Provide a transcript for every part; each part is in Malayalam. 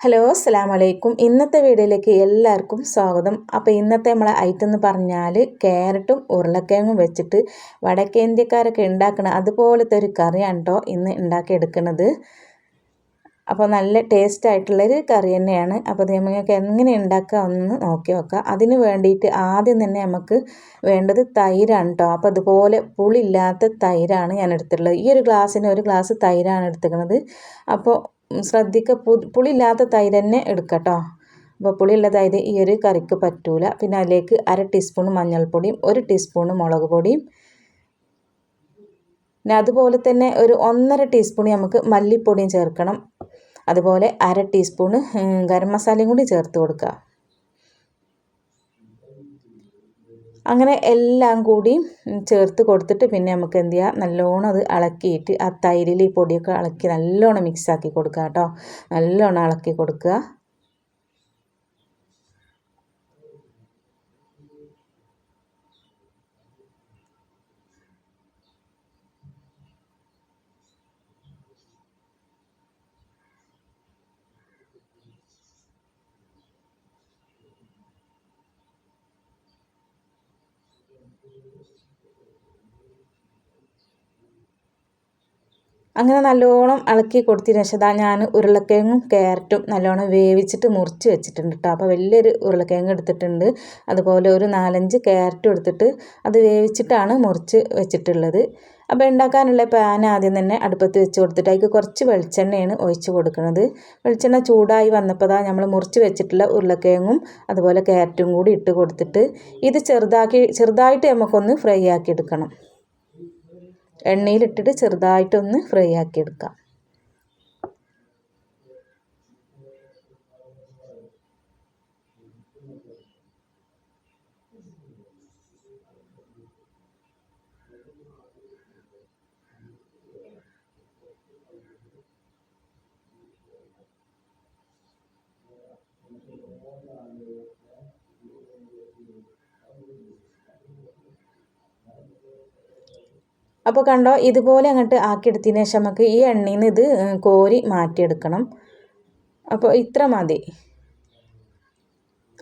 ഹലോ അസ്സലാമു അലൈക്കും. ഇന്നത്തെ വീഡിയോയിലേക്ക് എല്ലാവർക്കും സ്വാഗതം. അപ്പോൾ ഇന്നത്തെ നമ്മളെ ഐറ്റം എന്ന് പറഞ്ഞാൽ ക്യാരറ്റും ഉരുളക്കിഴങ്ങും വെച്ചിട്ട് വടക്കേ ഇന്ത്യക്കാരൊക്കെ ഉണ്ടാക്കുന്ന അതുപോലത്തെ ഒരു കറിയാണ് കേട്ടോ ഇന്ന് ഉണ്ടാക്കിയെടുക്കുന്നത്. അപ്പോൾ നല്ല ടേസ്റ്റ് ആയിട്ടുള്ളൊരു കറി തന്നെയാണ്. അപ്പോൾ ഇത് നമുക്ക് എങ്ങനെ ഉണ്ടാക്കാമെന്ന് നോക്കി നോക്കാം. അതിന് വേണ്ടിയിട്ട് ആദ്യം തന്നെ നമുക്ക് വേണ്ടത് തൈരാണ് കേട്ടോ. അപ്പോൾ അതുപോലെ പുളിയില്ലാത്ത തൈരാണ് ഞാൻ എടുത്തിട്ടുള്ളത്. ഈ ഒരു ഗ്ലാസ്സിന് ഒരു ഗ്ലാസ് തൈരാണ് എടുത്തിരിക്കുന്നത്. അപ്പോൾ ശ്രദ്ധിക്കുക, പുളിയില്ലാത്ത തൈര് തന്നെ എടുക്കുക കേട്ടോ. അപ്പോൾ പുളിയുള്ള തൈര് ഈ ഒരു കറിക്ക് പറ്റൂല. പിന്നെ അതിലേക്ക് 1/2 ടീസ്പൂൺ മഞ്ഞൾപ്പൊടിയും 1 ടീസ്പൂൺ മുളക് പൊടിയും പിന്നെ അതുപോലെ തന്നെ ഒരു 1.5 ടീസ്പൂൺ നമുക്ക് മല്ലിപ്പൊടിയും ചേർക്കണം. അതുപോലെ 1/2 ടീസ്പൂൺ ഗരം മസാലയും കൂടി ചേർത്ത് കൊടുക്കുക. അങ്ങനെ എല്ലാം കൂടി ചേർത്ത് കൊടുത്തിട്ട് പിന്നെ നമുക്ക് എന്ത് ചെയ്യുക, നല്ലോണം അത് ഇളക്കിയിട്ട് ആ തൈരിൽ ഈ പൊടിയൊക്കെ ഇളക്കി നല്ലോണം മിക്സാക്കി കൊടുക്കുക കേട്ടോ. നല്ലോണം ഇളക്കി കൊടുക്കുക. അങ്ങനെ നല്ലോണം ഇളക്കി കൊടുത്തതിന് ശേഷം ഞാൻ ഉരുളക്കിഴങ്ങും ക്യാരറ്റും നല്ലോണം വേവിച്ചിട്ട് മുറിച്ച് വെച്ചിട്ടുണ്ട് കേട്ടോ. അപ്പോൾ വലിയൊരു ഉരുളക്കിഴങ്ങ് എടുത്തിട്ടുണ്ട്. അതുപോലെ ഒരു 4-5 ക്യാരറ്റും എടുത്തിട്ട് അത് വേവിച്ചിട്ടാണ് മുറിച്ച് വെച്ചിട്ടുള്ളത്. അപ്പോൾ ഉണ്ടാക്കാനുള്ള പാൻ ആദ്യം തന്നെ അടുപ്പത്ത് വെച്ച് കൊടുത്തിട്ട് അതിലേക്ക് കുറച്ച് വെളിച്ചെണ്ണയാണ് ഒഴിച്ച് കൊടുക്കുന്നത്. വെളിച്ചെണ്ണ ചൂടായി വന്നപ്പോൾ നമ്മൾ മുറിച്ച് വെച്ചിട്ടുള്ള ഉരുളക്കിഴങ്ങും അതുപോലെ ക്യാരറ്റും കൂടി ഇട്ട് കൊടുത്തിട്ട് ഇത് ചെറുതായിട്ട് നമുക്കൊന്ന് ഫ്രൈ ആക്കി എടുക്കണം. എണ്ണയിലിട്ടിട്ട് ചെറുതായിട്ടൊന്ന് ഫ്രൈ ആക്കി എടുക്കാം. അപ്പോൾ കണ്ടോ, ഇതുപോലെ അങ്ങോട്ട് ആക്കിയെടുത്തതിന് ശേഷം നമുക്ക് ഈ എണ്ണയിൽ നിന്ന് ഇത് കോരി മാറ്റിയെടുക്കണം. അപ്പോൾ ഇത്ര മതി.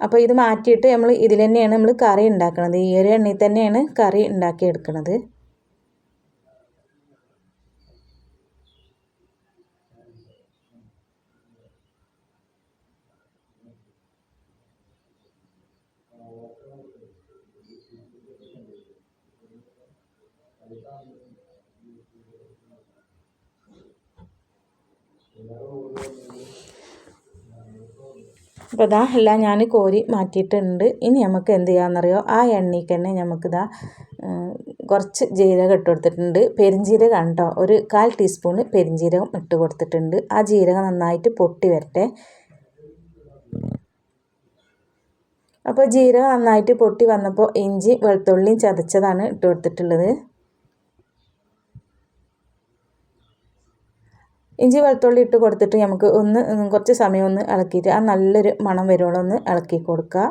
അപ്പോൾ ഇത് മാറ്റിയിട്ട് നമ്മൾ ഇതിൽ തന്നെയാണ് നമ്മൾ കറി ഉണ്ടാക്കുന്നത്. ഈ ഒരു എണ്ണയിൽ തന്നെയാണ് കറി ഉണ്ടാക്കിയെടുക്കുന്നത്. അപ്പോൾ ഇതാ എല്ലാം ഞാൻ കോരി മാറ്റിയിട്ടുണ്ട്. ഇനി നമുക്ക് എന്ത് ചെയ്യാമെന്നറിയോ, ആ എണ്ണയ്ക്ക് തന്നെ നമുക്കിതാ കുറച്ച് ജീരകം ഇട്ട് കൊടുത്തിട്ടുണ്ട്. പെരിഞ്ജീരകം കേട്ടോ, ഒരു 1/4 ടീസ്പൂൺ പെരിഞ്ജീരകം ഇട്ട് കൊടുത്തിട്ടുണ്ട്. ആ ജീരകം നന്നായിട്ട് പൊട്ടി വരട്ടെ. അപ്പോൾ ജീരകം നന്നായിട്ട് പൊട്ടി വന്നപ്പോൾ ഇഞ്ചി വെളുത്തുള്ളിയും ചതച്ചതാണ് ഇട്ട് കൊടുത്തിട്ടുള്ളത്. ഇഞ്ചി വെളുത്തുള്ളി ഇട്ട് കൊടുത്തിട്ട് നമുക്ക് കുറച്ച് സമയം ഒന്ന് ഇളക്കിയിട്ട് ആ നല്ലൊരു മണം വരുവോളം ഒന്ന് ഇളക്കി കൊടുക്കുക.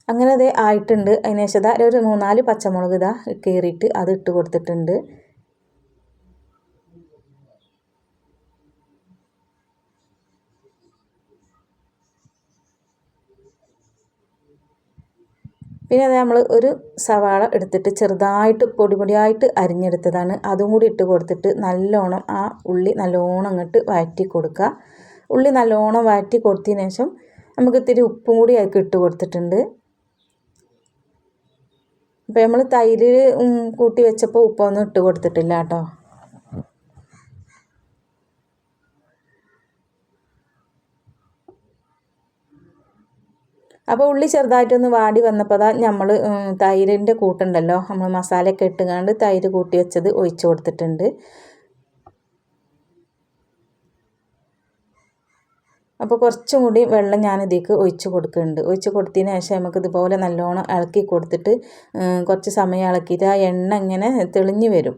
അങ്ങനെ അത് ആയിട്ടുണ്ട്. അതിന് ശേഷം ഒരു 3-4 പച്ചമുളക് കീറിയിട്ട് അത് ഇട്ട് കൊടുത്തിട്ടുണ്ട്. പിന്നെ അത് നമ്മൾ ഒരു സവാള എടുത്തിട്ട് ചെറുതായിട്ട് പൊടിയായിട്ട് അരിഞ്ഞെടുത്തതാണ്. അതും കൂടി ഇട്ട് കൊടുത്തിട്ട് നല്ലോണം ആ ഉള്ളി നല്ലോണം അങ്ങോട്ട് വഴറ്റി കൊടുക്കുക. ഉള്ളി നല്ലോണം വഴറ്റി കൊടുത്തതിന് ശേഷം നമുക്ക് ഇത്തിരി ഉപ്പും കൂടി അതിലേക്ക് ഇട്ട് കൊടുത്തിട്ടുണ്ട്. അപ്പോൾ നമ്മൾ തൈര് കൂട്ടി വെച്ചപ്പോൾ ഉപ്പൊന്നും ഇട്ട് കൊടുത്തിട്ടില്ല കേട്ടോ. അപ്പോൾ ഉള്ളി ചെറുതായിട്ടൊന്ന് വാടി വന്നപ്പോൾ നമ്മൾ തൈരിൻ്റെ കൂട്ടുണ്ടല്ലോ, നമ്മൾ മസാലയൊക്കെ ഇട്ടുകൊണ്ട് തൈര് കൂട്ടി വെച്ചത് ഒഴിച്ച് കൊടുത്തിട്ടുണ്ട്. അപ്പോൾ കുറച്ചും കൂടി വെള്ളം ഞാൻ ഇതിലേക്ക് ഒഴിച്ച് കൊടുക്കുന്നുണ്ട്. ഒഴിച്ച് കൊടുത്തതിന് ശേഷം നമുക്ക് ഇതുപോലെ നല്ലോണം ഇളക്കി കൊടുത്തിട്ട് കുറച്ച് സമയം ഇളക്കിയിട്ട് ആ എണ്ണ ഇങ്ങനെ തെളിഞ്ഞ് വരും.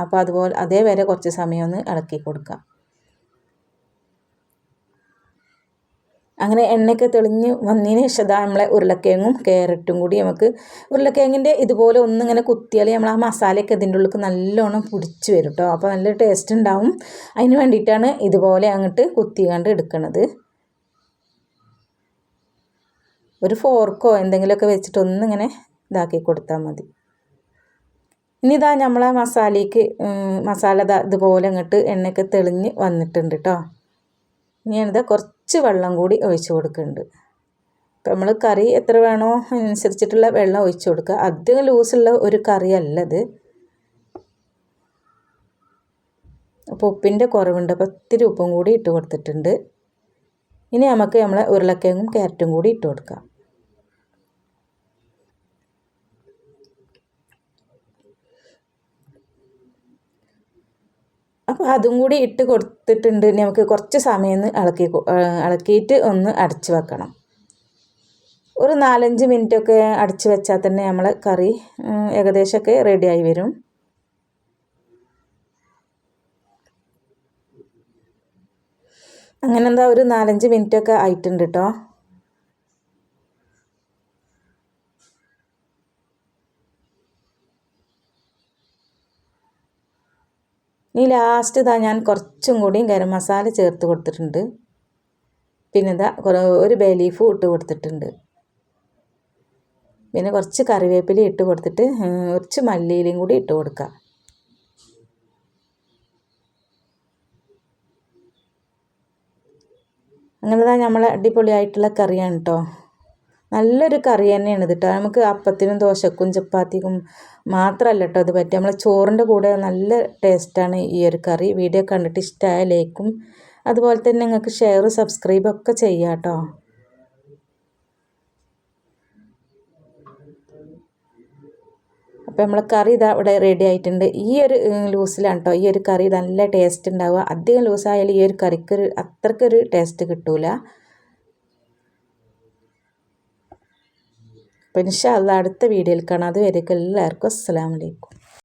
അപ്പോൾ അതുപോലെ അതേവരെ കുറച്ച് സമയം ഒന്ന് ഇളക്കി കൊടുക്കാം. അങ്ങനെ എണ്ണയൊക്കെ തെളിഞ്ഞ് വന്നതിന് ശേഷം നമ്മളെ ഉരുളക്കിഴങ്ങും ക്യാരറ്റും കൂടി നമുക്ക് ഉരുളക്കിഴങ്ങിൻ്റെ ഇതുപോലെ ഒന്നിങ്ങനെ കുത്തിയാൽ നമ്മൾ ആ മസാലയൊക്കെ ഇതിൻ്റെ ഉള്ളിൽ നല്ലോണം പിടിച്ച് വരും കേട്ടോ. അപ്പോൾ നല്ല ടേസ്റ്റ് ഉണ്ടാവും. അതിന് വേണ്ടിയിട്ടാണ് ഇതുപോലെ അങ്ങോട്ട് കുത്തിക്കാണ്ട് എടുക്കുന്നത്. ഒരു ഫോർക്കോ എന്തെങ്കിലുമൊക്കെ വെച്ചിട്ട് ഒന്നിങ്ങനെ ഇതാക്കി കൊടുത്താൽ മതി. ഇനി ഇതാ നമ്മളെ മസാല ഇതുപോലെ അങ്ങോട്ട് എണ്ണയൊക്കെ തെളിഞ്ഞ് വന്നിട്ടുണ്ട് കേട്ടോ. ഇനി ഞാനിതാ കുറച്ച് വെള്ളം കൂടി ഒഴിച്ച് കൊടുക്കുന്നുണ്ട്. അപ്പം നമ്മൾ കറി എത്ര വേണോ അതിനനുസരിച്ചിട്ടുള്ള വെള്ളം ഒഴിച്ച് കൊടുക്കുക. അധികം ലൂസുള്ള ഒരു കറിയല്ല ഇത്. അപ്പോൾ ഉപ്പിൻ്റെ കുറവുണ്ട്, അപ്പോൾ ഇത്തിരി ഉപ്പും കൂടി ഇട്ട് കൊടുത്തിട്ടുണ്ട്. ഇനി നമുക്ക് നമ്മളെ ഉരുളക്കിഴങ്ങും ക്യാരറ്റും കൂടി ഇട്ട് കൊടുക്കാം. അപ്പോൾ അതും കൂടി ഇട്ട് കൊടുത്തിട്ടുണ്ട്. നമുക്ക് കുറച്ച് സമയം ഇളക്കിയിട്ട് ഒന്ന് അടച്ച് വെക്കണം. ഒരു 4-5 മിനിറ്റൊക്കെ അടച്ച് വെച്ചാൽ തന്നെ നമ്മളെ കറി ഏകദേശമൊക്കെ റെഡിയായി വരും. അങ്ങനെ എന്താ ഒരു 4-5 മിനിറ്റൊക്കെ ആയിട്ടുണ്ട് കേട്ടോ. ഇനി ലാസ്റ്റ് ഇതാ ഞാൻ കുറച്ചും കൂടി ഗരം മസാല ചേർത്ത് കൊടുത്തിട്ടുണ്ട്. പിന്നെ ഇതാ ഒരു ബേ ലീഫും ഇട്ട് കൊടുത്തിട്ടുണ്ട്. പിന്നെ കുറച്ച് കറിവേപ്പില ഇട്ട് കൊടുത്തിട്ട് കുറച്ച് മല്ലിയിലയും കൂടി ഇട്ട് കൊടുക്കുക. അങ്ങനെ നമ്മളെ അടിപൊളിയായിട്ടുള്ള കറിയാണ് കേട്ടോ. നല്ലൊരു കറി തന്നെയാണ് ഇത് കേട്ടോ. നമുക്ക് അപ്പത്തിനും ദോശക്കും ചപ്പാത്തിക്കും മാത്രമല്ല കേട്ടോ ഇത് പറ്റുക. നമ്മളെ ചോറിൻ്റെ കൂടെ നല്ല ടേസ്റ്റാണ് ഈ ഒരു കറി. വീഡിയോ കണ്ടിട്ട് ഇഷ്ടമായ ലൈക്കും അതുപോലെ തന്നെ നിങ്ങൾക്ക് ഷെയർ സബ്സ്ക്രൈബൊക്കെ ചെയ്യാം കേട്ടോ. അപ്പോൾ നമ്മളെ കറി ഇതാ ഇവിടെ റെഡി ആയിട്ടുണ്ട്. ഈ ഒരു ലൂസിലാണ് കേട്ടോ ഈ ഒരു കറി നല്ല ടേസ്റ്റ് ഉണ്ടാവുക. അധികം ലൂസായാലും ഈ ഒരു കറിക്കൊരു അത്രക്കൊരു ടേസ്റ്റ് കിട്ടൂല. അപ്പോൾ ഇൻഷാ അല്ലാഹ് അടുത്ത വീഡിയോയിൽ കാണാം. അതുവരേക്കും എല്ലാവർക്കും അസ്സലാമു അലൈക്കും.